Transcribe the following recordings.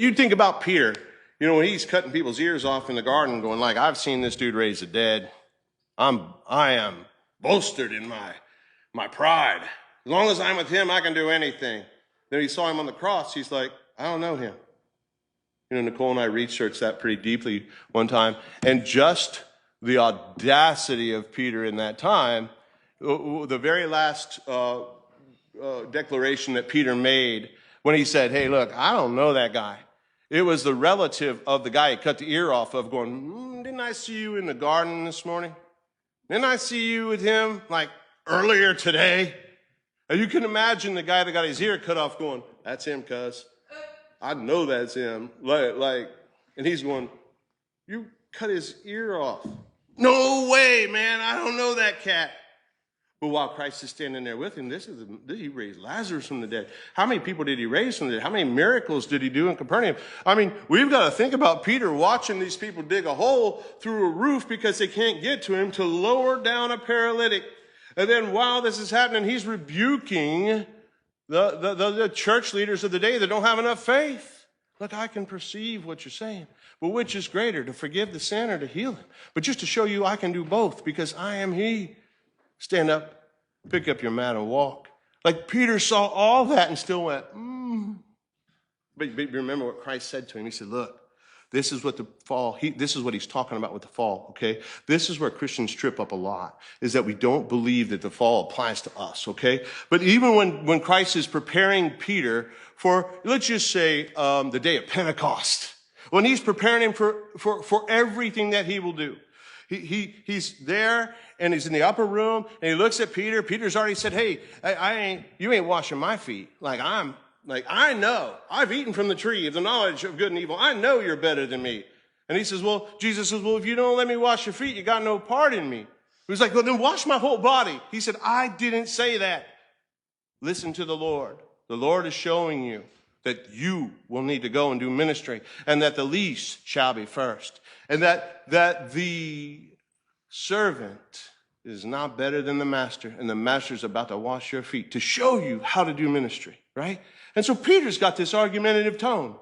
You think about Peter, when he's cutting people's ears off in the garden, going like, I've seen this dude raise the dead. I am boasted in my pride. As long as I'm with him, I can do anything. Then he saw him on the cross. He's like, I don't know him. Nicole and I researched that pretty deeply one time. And just the audacity of Peter in that time, the very last declaration that Peter made when he said, hey, look, I don't know that guy. It was the relative of the guy he cut the ear off of going, didn't I see you in the garden this morning? Didn't I see you with him like earlier today? And you can imagine the guy that got his ear cut off going, that's him, cuz. I know that's him. And he's going, you cut his ear off. No way, man. I don't know that cat. But while Christ is standing there with him, he raised Lazarus from the dead. How many people did he raise from the dead? How many miracles did he do in Capernaum? I mean, we've got to think about Peter watching these people dig a hole through a roof because they can't get to him to lower down a paralytic. And then while this is happening, he's rebuking the church leaders of the day that don't have enough faith. Look, I can perceive what you're saying. But which is greater, to forgive the sin or to heal him? But just to show you I can do both because I am he. Stand up, pick up your mat and walk. Like Peter saw all that and still went, But remember what Christ said to him. He said, look, this is what the fall, this is what he's talking about with the fall, okay? This is where Christians trip up a lot, is that we don't believe that the fall applies to us, okay? But even when Christ is preparing Peter for, let's just say, the day of Pentecost, when he's preparing him for everything that he will do, he's there and he's in the upper room and he looks at Peter. Peter's already said, hey, you ain't washing my feet. I know I've eaten from the tree of the knowledge of good and evil. I know you're better than me. And he says, Jesus says, if you don't let me wash your feet, you got no part in me. He was like, well, then wash my whole body. He said, I didn't say that. Listen to the Lord. The Lord is showing you that you will need to go and do ministry and that the least shall be first. And that the servant is not better than the master, and the master's about to wash your feet to show you how to do ministry, right? And so Peter's got this argumentative tone,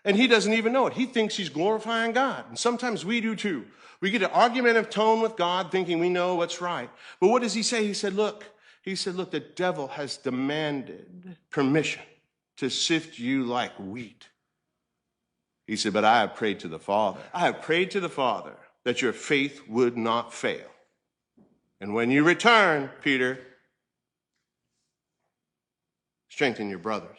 and he doesn't even know it. He thinks he's glorifying God, and sometimes we do too. We get an argumentative tone with God thinking we know what's right. But what does he say? He said, look, the devil has demanded permission to sift you like wheat. He said, but I have prayed to the Father. I have prayed to the Father that your faith would not fail. And when you return, Peter, strengthen your brothers.